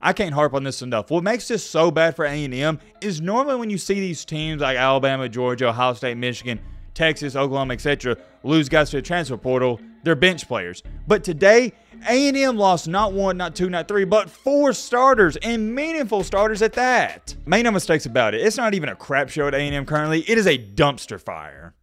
I can't harp on this enough. What makes this so bad for A&M is normally when you see these teams like Alabama, Georgia, Ohio State, Michigan, Texas, Oklahoma, etc. lose guys to the transfer portal, they're bench players. But today, A&M lost not one, not two, not three, but 4 starters, and meaningful starters at that. Make no mistakes about it. It's not even a crap show at A&M currently. It is a dumpster fire.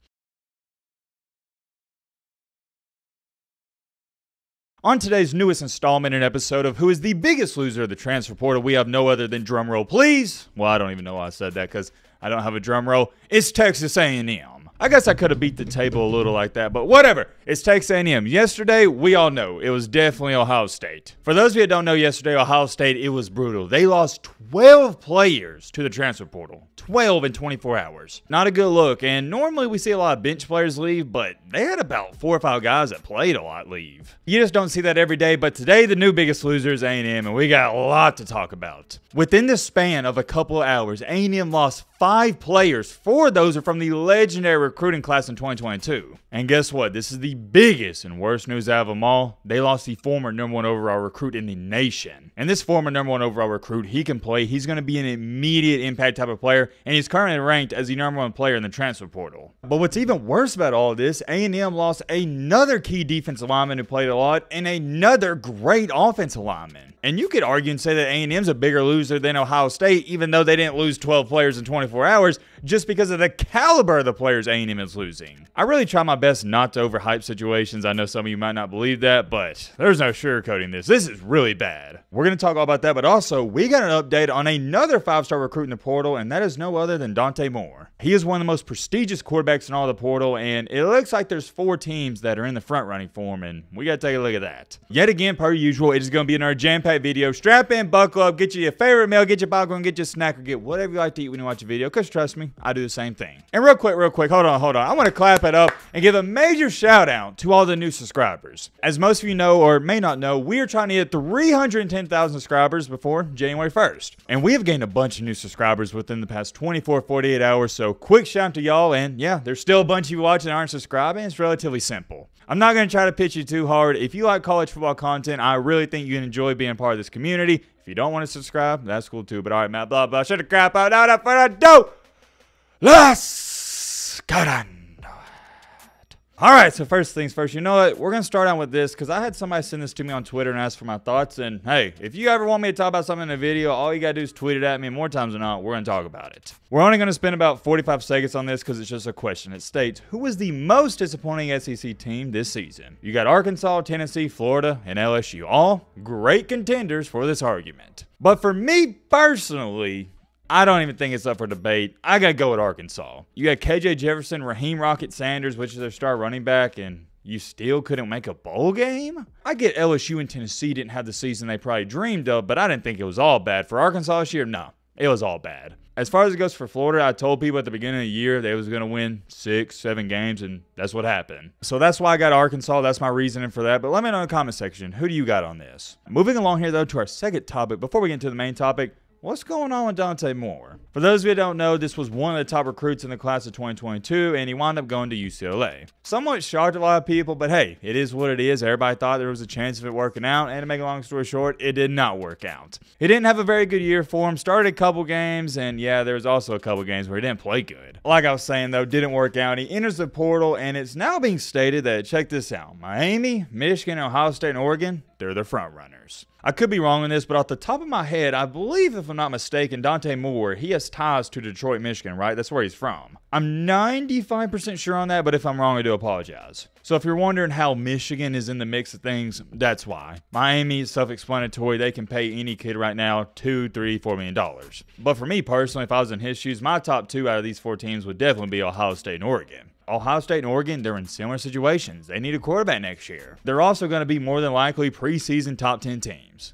On today's newest installment and episode of Who is the Biggest Loser of the Transfer Portal, we have no other than drumroll, please. Well, I don't even know why I said that because I don't have a drum roll. It's Texas A&M. I guess I could have beat the table a little like that, but whatever. It's Texas A&M. Yesterday, we all know, it was definitely Ohio State. For those of you that don't know, yesterday, Ohio State, it was brutal. They lost 12 players to the transfer portal. 12 in 24 hours. Not a good look, and normally we see a lot of bench players leave, but they had about 4 or 5 guys that played a lot leave. You just don't see that every day, but today, the new biggest loser is A&M, and we got a lot to talk about. Within the span of a couple of hours, A&M lost 5 players. 4 of those are from the legendary recruiting class in 2022. And guess what? This is the biggest and worst news out of them all. They lost the former #1 overall recruit in the nation. And this former #1 overall recruit, he can play. He's going to be an immediate impact type of player, and he's currently ranked as the #1 player in the transfer portal. But what's even worse about all of this, A&M lost another key defensive lineman who played a lot, and another great offensive lineman. And you could argue and say that A&M's a bigger loser than Ohio State, even though they didn't lose 12 players in 24 hours, just because of the caliber of the players A&M is losing. I really try my best not to overhype situations. I know some of you might not believe that, but there's no sugarcoating this. This is really bad. We're going to talk all about that, but also we got an update on another 5-star recruit in the portal, and that is no other than Dante Moore. He is one of the most prestigious quarterbacks in all the portal, and it looks like there's 4 teams that are in the front running for him, and we got to take a look at that. Yet again, per usual, it is going to be another jam-packed video. Strap in, buckle up, get you your favorite meal, get your popcorn, get your snack, or get whatever you like to eat when you watch a video, because trust me, I do the same thing. And real quick, hold on. I want to clap it up and give a major shout out to all the new subscribers. As most of you know or may not know, we are trying to hit 310,000 subscribers before January 1st. And we have gained a bunch of new subscribers within the past 24, 48 hours, so quick shout out to y'all. And yeah, there's still a bunch of you watching that aren't subscribing. It's relatively simple. I'm not going to try to pitch you too hard. If you like college football content, I really think you can enjoy being part of this community. If you don't want to subscribe, that's cool too. But all right, Matt, blah, blah, shut the crap out. Now, for a do. Let's get on. All right, so first things first, you know what? We're going to start out with this because I had somebody send this to me on Twitter and ask for my thoughts. And hey, if you ever want me to talk about something in a video, all you got to do is tweet it at me. More times than not, we're going to talk about it. We're only going to spend about 45 seconds on this because it's just a question. It states, who was the most disappointing SEC team this season? You got Arkansas, Tennessee, Florida, and LSU. All great contenders for this argument. But for me personally, I don't even think it's up for debate. I got to go with Arkansas. You got KJ Jefferson, Raheem Rocket Sanders, which is their star running back, and you still couldn't make a bowl game? I get LSU and Tennessee didn't have the season they probably dreamed of, but I didn't think it was all bad. For Arkansas this year, no, it was all bad. As far as it goes for Florida, I told people at the beginning of the year they was going to win 6, 7 games, and that's what happened. So that's why I got Arkansas. That's my reasoning for that. But let me know in the comment section, who do you got on this? Moving along here, though, to our second topic. Before we get into the main topic, what's going on with Dante Moore? For those of you who don't know, this was one of the top recruits in the class of 2022, and he wound up going to UCLA. Somewhat shocked a lot of people, but hey, it is what it is. Everybody thought there was a chance of it working out, and to make a long story short, it did not work out. He didn't have a very good year for him. Started a couple games, and yeah, there was also a couple games where he didn't play good. Like I was saying, though, didn't work out. He enters the portal, and it's now being stated that, check this out, Miami, Michigan, Ohio State, and Oregon, they're the front runners. I could be wrong on this, but off the top of my head, I believe, if I'm not mistaken, Dante Moore, he has ties to Detroit, Michigan, right? That's where he's from. I'm 95% sure on that, but if I'm wrong, I do apologize. So if you're wondering how Michigan is in the mix of things, that's why. Miami is self-explanatory. They can pay any kid right now $2, $3, $4 million. But for me personally, if I was in his shoes, my top 2 out of these 4 teams would definitely be Ohio State and Oregon. Ohio State and Oregon, they're in similar situations. They need a quarterback next year. They're also going to be more than likely preseason top 10 teams.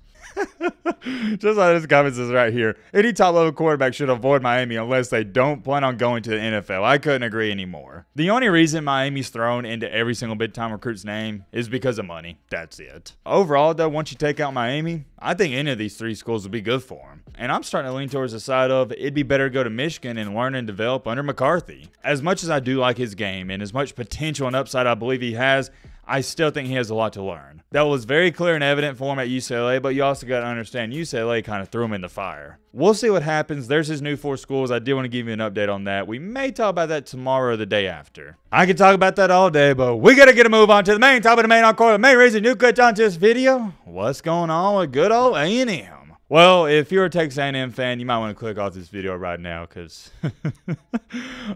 Just like this comment says right here, any top-level quarterback should avoid Miami unless they don't plan on going to the NFL. I couldn't agree anymore. The only reason Miami's thrown into every single big-time recruit's name is because of money. That's it. Overall, though, once you take out Miami, I think any of these 3 schools would be good for them. And I'm starting to lean towards the side of it'd be better to go to Michigan and learn and develop under McCarthy. As much as I do like his game and as much potential and upside I believe he has, I still think he has a lot to learn. That was very clear and evident for him at UCLA, but you also got to understand UCLA kind of threw him in the fire. We'll see what happens. There's his new 4 schools. I did want to give you an update on that. We may talk about that tomorrow or the day after. I could talk about that all day, but we got to get a move on to the main topic of the main encore. The main reason you clicked onto this video. What's going on with good old A&M? Well, if you're a Texas A&M fan, you might want to click off this video right now because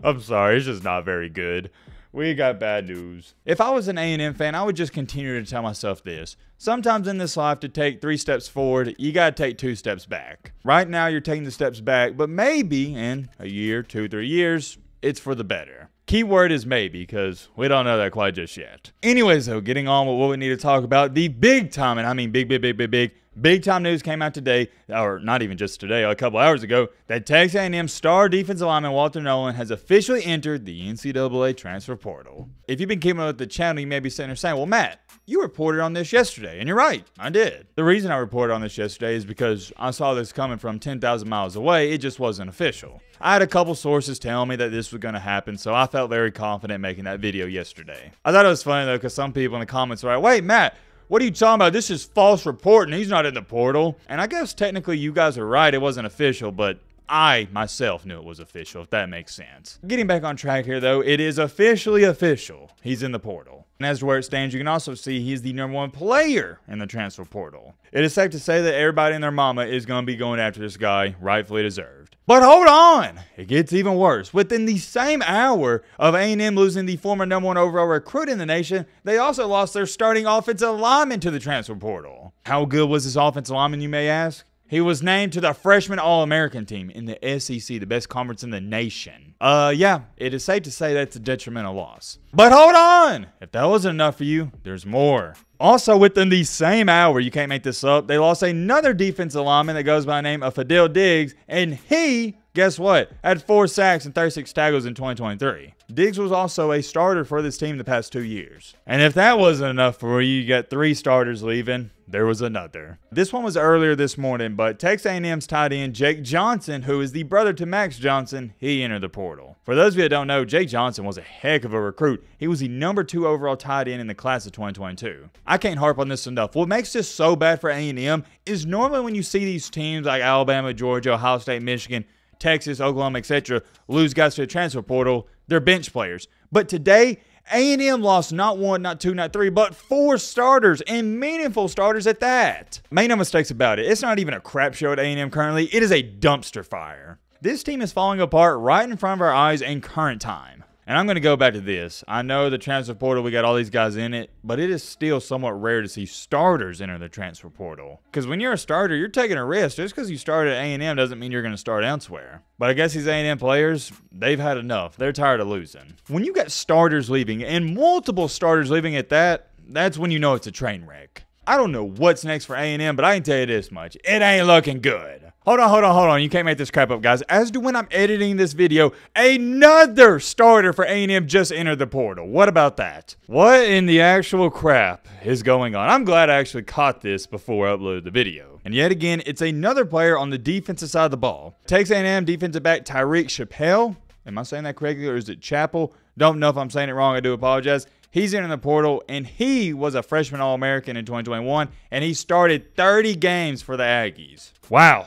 I'm sorry, it's just not very good. We got bad news. If I was an A&M fan, I would just continue to tell myself this. Sometimes in this life, to take 3 steps forward, you got to take 2 steps back. Right now, you're taking the steps back, but maybe in a year, 2, 3 years, it's for the better. Key word is maybe, because we don't know that quite just yet. Anyways, though, getting on with what we need to talk about, the big time, and I mean big time news came out today, or not even just today, a couple hours ago, that Texas A&M star defensive lineman Walter Nolen has officially entered the NCAA transfer portal. If you've been keeping up with the channel, you may be sitting there saying, well, Matt, you reported on this yesterday, and you're right, I did. The reason I reported on this yesterday is because I saw this coming from 10,000 miles away, it just wasn't official. I had a couple sources telling me that this was going to happen, so I felt very confident making that video yesterday. I thought it was funny, though, because some people in the comments were like, wait, Matt, what are you talking about? This is false reporting. He's not in the portal. And I guess technically you guys are right. It wasn't official, but I myself knew it was official, if that makes sense. Getting back on track here, though, it is officially official. He's in the portal. And as to where it stands, you can also see he's the #1 player in the transfer portal. It is safe to say that everybody and their mama is going to be going after this guy, rightfully deserved. But hold on! It gets even worse. Within the same hour of A&M losing the former #1 overall recruit in the nation, they also lost their starting offensive lineman to the transfer portal. How good was this offensive lineman, you may ask? He was named to the freshman All-American team in the SEC, the best conference in the nation. Yeah, it is safe to say that's a detrimental loss. But hold on! If that wasn't enough for you, there's more. Also, within the same hour, you can't make this up, they lost another defensive lineman that goes by the name of Fadil Diggs, and he, guess what, had 4 sacks and 36 tackles in 2023. Diggs was also a starter for this team the past 2 years. And if that wasn't enough for you, you got 3 starters leaving. There was another. This one was earlier this morning, but Texas A&M's tight end Jake Johnson, who is the brother to Max Johnson, he entered the portal. For those of you that don't know, Jake Johnson was a heck of a recruit. He was the #2 overall tight end in the class of 2022. I can't harp on this enough. What makes this so bad for A&M is normally when you see these teams like Alabama, Georgia, Ohio State, Michigan, Texas, Oklahoma, etc. lose guys to the transfer portal, they're bench players. But today, A&M lost not 1, not 2, not 3, but 4 starters, and meaningful starters at that. Make no mistakes about it. It's not even a crap show at A&M currently. It is a dumpster fire. This team is falling apart right in front of our eyes in current time. And I'm going to go back to this. I know the transfer portal, we got all these guys in it, but it is still somewhat rare to see starters enter the transfer portal. Because when you're a starter, you're taking a risk. Just because you started at A&M doesn't mean you're going to start elsewhere. But I guess these A&M players, they've had enough. They're tired of losing. When you got starters leaving, and multiple starters leaving at that, that's when you know it's a train wreck. I don't know what's next for A&M, but I can tell you this much. It ain't looking good. Hold on. You can't make this crap up, guys. As to when I'm editing this video, another starter for A&M just entered the portal. What about that? What in the actual crap is going on? I'm glad I actually caught this before I uploaded the video. And yet again, it's another player on the defensive side of the ball. Texas A&M defensive back Tyreek Chappell. Am I saying that correctly, or is it Chappell? Don't know if I'm saying it wrong. I do apologize. He's in the portal, and he was a freshman All-American in 2021, and he started 30 games for the Aggies. Wow.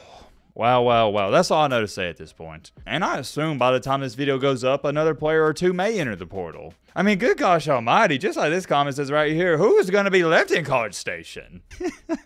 That's all I know to say at this point. And I assume by the time this video goes up, another player or 2 may enter the portal. I mean, good gosh almighty, just like this comment says right here, who is going to be left in College Station?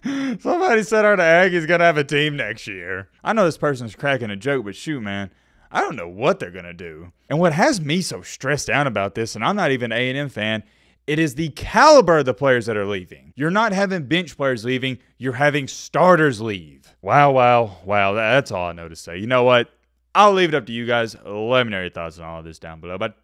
Somebody said our Aggies going to have a team next year. I know this person's cracking a joke, but shoot, man. I don't know what they're going to do. And what has me so stressed out about this, and I'm not even an A&M fan, it is the caliber of the players that are leaving. You're not having bench players leaving, you're having starters leave. Wow. That's all I know to say. You know what? I'll leave it up to you guys. Let me know your thoughts on all of this down below. But